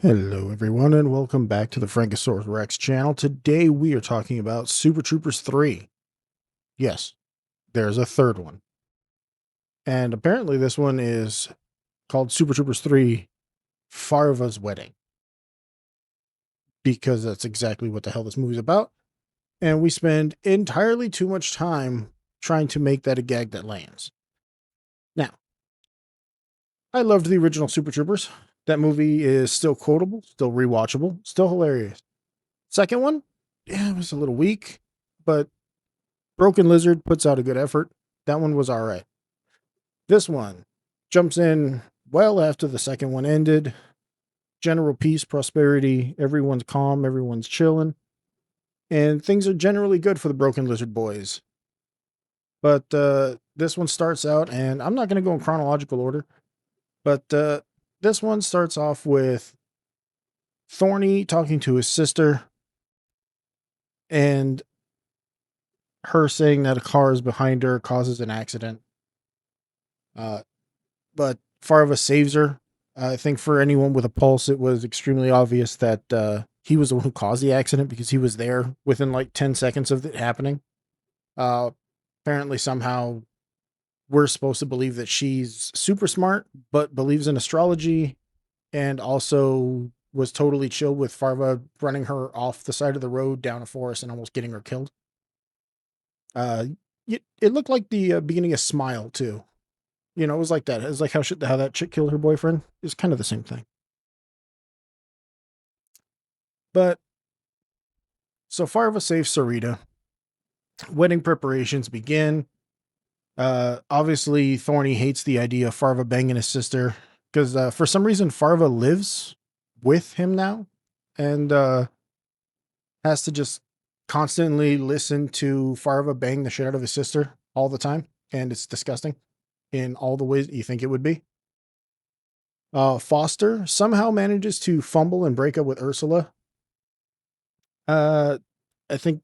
Hello, everyone, and welcome back to the Frankosaurus Rex channel. Today, we are talking about Super Troopers 3. Yes, there's a third one. And apparently, this one is called Super Troopers 3 Farva's Wedding, because that's exactly what the hell this movie's about. And we spend entirely too much time trying to make that a gag that lands. Now, I loved the original Super Troopers. That movie is still quotable, still rewatchable, still hilarious. Second one, yeah, it was a little weak, but Broken Lizard puts out a good effort. That one was all right. This one jumps in well after the second one ended. General peace, prosperity, everyone's calm, everyone's chilling, and things are generally good for the Broken Lizard boys. But this one starts out, and I'm not going to go in chronological order, but this one starts off with Thorny talking to his sister and her saying that a car is behind her, causes an accident. But Farva saves her. I think for anyone with a pulse, it was extremely obvious that he was the one who caused the accident because he was there within like 10 seconds of it happening. Apparently, somehow, we're supposed to believe that she's super smart, but believes in astrology and also was totally chill with Farva running her off the side of the road down a forest and almost getting her killed. Uh, it looked like the beginning of Smile, too. You know, it was like that. It was like how that chick killed her boyfriend. It's kind of the same thing. But so Farva saves Sarita. Wedding preparations begin. Obviously, Thorny hates the idea of Farva banging his sister because for some reason Farva lives with him now and has to just constantly listen to Farva bang the shit out of his sister all the time, and it's disgusting in all the ways you think it would be. Foster somehow manages to fumble and break up with Ursula. Uh, I think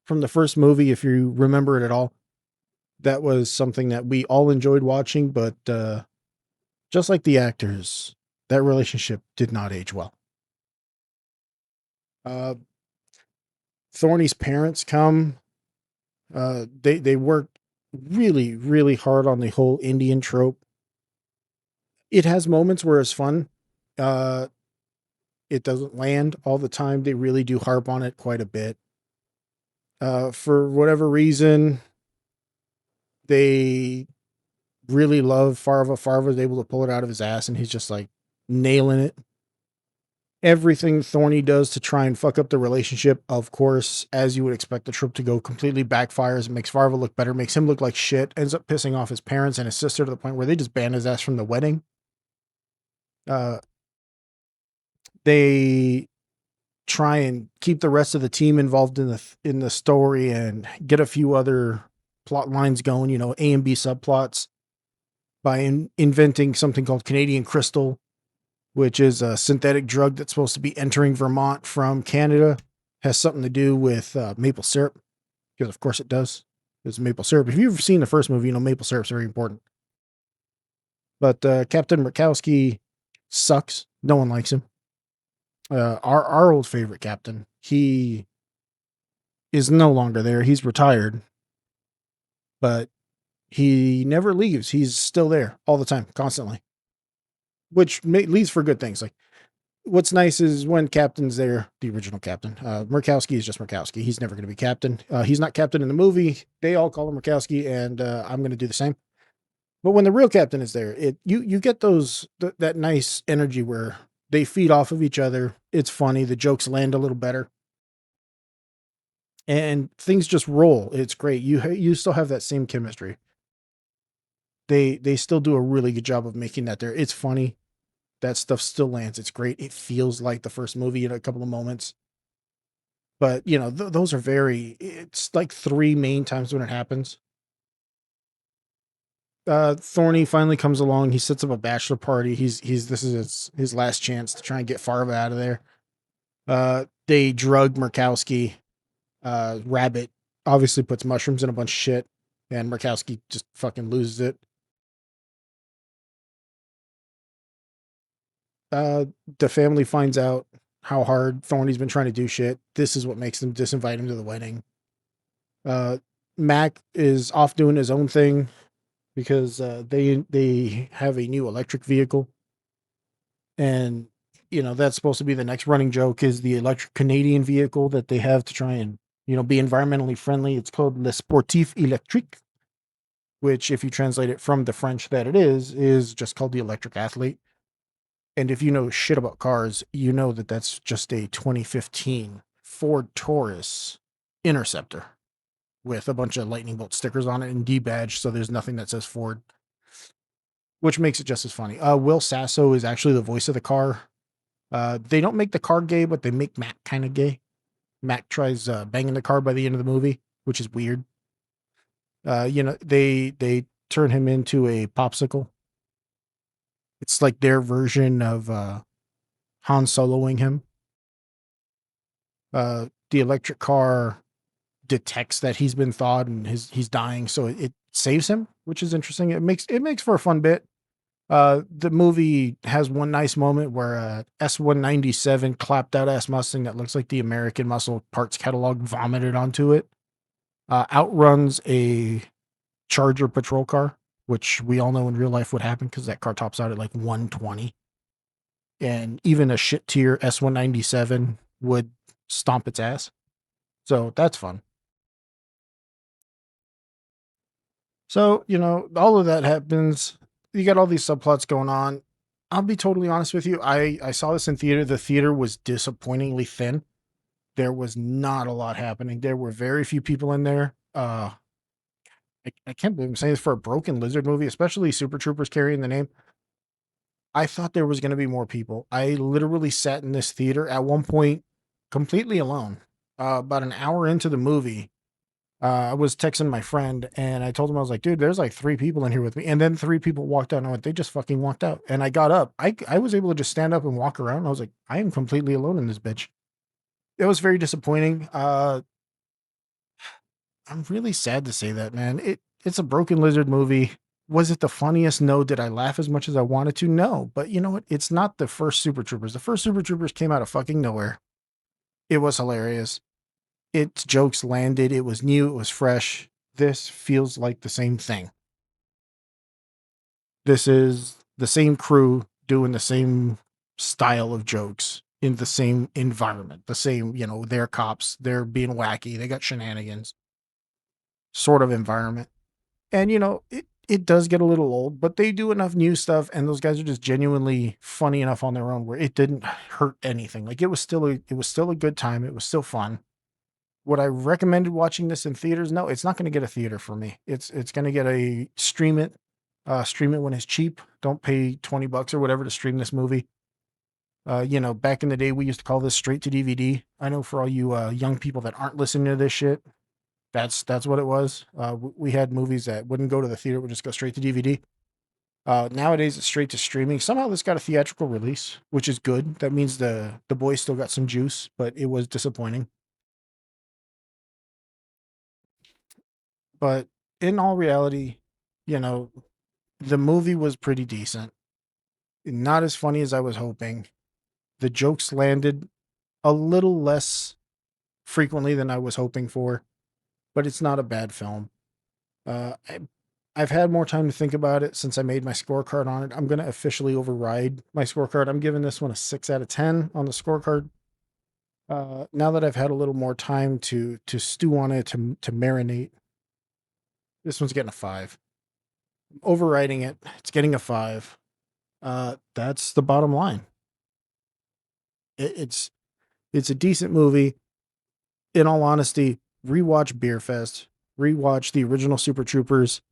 from the first movie, if you remember it at all, that was something that we all enjoyed watching, but just like the actors, that relationship did not age well. Uh, Thorny's parents come. They work really, really hard on the whole Indian trope. It has moments where it's fun. Uh, it doesn't land all the time. They really do harp on it quite a bit. For whatever reason, they really love Farva. Farva's able to pull it out of his ass, and he's just like nailing it. Everything Thorny does to try and fuck up the relationship, of course, as you would expect the trope to go, completely backfires. It makes Farva look better, makes him look like shit, ends up pissing off his parents and his sister to the point where they just ban his ass from the wedding. Uh, they try and keep the rest of the team involved in the story and get a few other plot lines going, you know, A and B subplots by inventing something called Canadian Crystal, which is a synthetic drug that's supposed to be entering Vermont from Canada. Has something to do with maple syrup, because of course it does. It's maple syrup. If you've seen the first movie, you know maple syrup's very important. But Captain Murkowski sucks. No one likes him. Our old favorite captain, he is no longer there. He's retired, but he never leaves. He's still there all the time, constantly, which leads for good things. Like, what's nice is when Captain's there, the original Captain, Murkowski is just Murkowski. He's never going to be Captain. He's not Captain in the movie. They all call him Murkowski, and I'm going to do the same. But when the real Captain is there, you get that nice energy where they feed off of each other. It's funny. The jokes land a little better, and things just roll. It's great. You still have that same chemistry. They still do a really good job of making that there. It's funny. That stuff still lands. It's great. It feels like the first movie in a couple of moments. But, you know, those are it's like three main times when it happens. Thorny finally comes along. He sets up a bachelor party. This is his last chance to try and get Farva out of there. They drug Murkowski. Rabbit obviously puts mushrooms in a bunch of shit, and Murkowski just fucking loses it. Uh, the family finds out how hard Thorny's been trying to do shit. This is what makes them disinvite him to the wedding. Uh, Mac is off doing his own thing because they have a new electric vehicle, and that's supposed to be the next running joke is the electric Canadian vehicle that they have to try and be environmentally friendly. It's called Le Sportif Electrique, which, if you translate it from the French that it is just called the electric athlete. And if you know shit about cars, you know that that's just a 2015 Ford Taurus Interceptor with a bunch of lightning bolt stickers on it and D badge, so there's nothing that says Ford, which makes it just as funny. Will Sasso is actually the voice of the car. They don't make the car gay, but they make Mac kind of gay. Mac tries banging the car by the end of the movie, which is weird. They turn him into a popsicle. It's like their version of Han Soloing him. The electric car detects that he's been thawed and he's dying, so it saves him, which is interesting. It makes for a fun bit. The movie has one nice moment where a S197 clapped out ass Mustang that looks like the American Muscle Parts catalog vomited onto it. Outruns a Charger patrol car, which we all know in real life would happen because that car tops out at like 120. And even a shit tier S197 would stomp its ass. So that's fun. So, all of that happens. You got all these subplots going on. I'll be totally honest with you. I saw this in theater. The theater was disappointingly thin. There was not a lot happening. There were very few people in there. I can't believe I'm saying this for a Broken Lizard movie, especially Super Troopers carrying the name. I thought there was going to be more people. I literally sat in this theater at one point completely alone. About an hour into the movie, I was texting my friend and I told him, I was like, dude, there's like 3 people in here with me. And then 3 people walked out and I went, they just fucking walked out. And I got up. I was able to just stand up and walk around. I was like, I am completely alone in this bitch. It was very disappointing. I'm really sad to say that, man. It's a Broken Lizard movie. Was it the funniest? No. Did I laugh as much as I wanted to? No. But you know what? It's not the first Super Troopers. The first Super Troopers came out of fucking nowhere. It was hilarious. Its jokes landed. It was new. It was fresh. This feels like the same thing. This is the same crew doing the same style of jokes in the same environment. The same, they're cops. They're being wacky. They got shenanigans sort of environment. And it does get a little old, but they do enough new stuff and those guys are just genuinely funny enough on their own where it didn't hurt anything. Like it was still a good time. It was still fun. Would I recommend watching this in theaters? No, it's not going to get a theater for me. It's going to get a stream it. Stream it when it's cheap. Don't pay $20 or whatever to stream this movie. Back in the day, we used to call this straight to DVD. I know for all you young people that aren't listening to this shit, that's what it was. We had movies that wouldn't go to the theater, would just go straight to DVD. Nowadays, it's straight to streaming. Somehow this got a theatrical release, which is good. That means the boys still got some juice, but it was disappointing. But in all reality, the movie was pretty decent. Not as funny as I was hoping. The jokes landed a little less frequently than I was hoping for, but it's not a bad film. Uh, I, I've had more time to think about it since I made my scorecard on it. I'm going to officially override my scorecard. I'm giving this one a 6 out of 10 on the scorecard. Now that I've had a little more time to stew on it, to marinate, this one's getting a 5. Overriding it, it's getting a 5. That's the bottom line. It's a decent movie. In all honesty, rewatch Beer Fest, rewatch the original Super Troopers,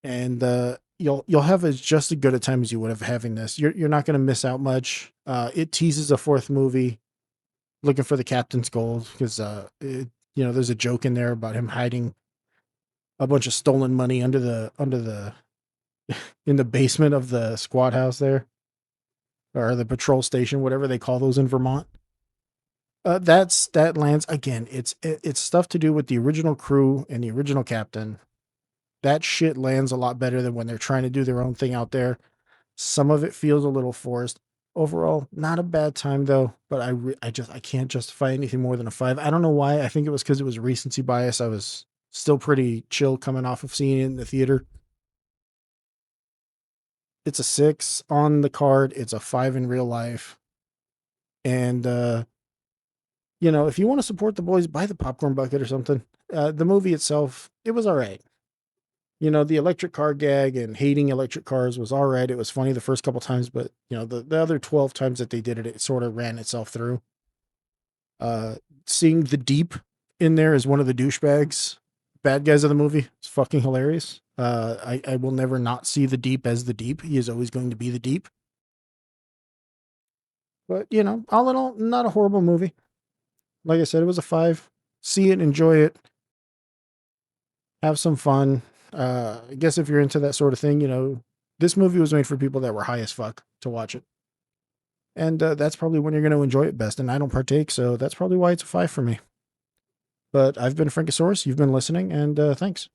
and you'll have as just as good a time as you would have having this. You're not going to miss out much. It teases a 4th movie, looking for the captain's gold because there's a joke in there about him hiding a bunch of stolen money under the in the basement of the squad house there, or the patrol station, whatever they call those in Vermont. That lands again. It's stuff to do with the original crew and the original captain. That shit lands a lot better than when they're trying to do their own thing out there. Some of it feels a little forced. Overall, not a bad time though, but I can't justify anything more than a 5. I don't know why. I think it was because it was recency bias. I was still pretty chill coming off of seeing it in the theater. It's a 6 on the card. It's a 5 in real life. And if you want to support the boys, buy the popcorn bucket or something. The movie itself, it was all right. The electric car gag and hating electric cars was all right. It was funny the first couple times, but the other 12 times that they did it, it sort of ran itself through. Uh, Seeing the Deep in there as one of the douchebags, bad guys of the movie, it's fucking hilarious. I will never not see the Deep as the Deep. He is always going to be the Deep. But all in all, not a horrible movie. Like I said, it was a 5. See it, enjoy it, have some fun. I guess if you're into that sort of thing, this movie was made for people that were high as fuck to watch it. And that's probably when you're going to enjoy it best. And I don't partake, so that's probably why it's a 5 for me. But I've been Frankosaurus. You've been listening, and thanks.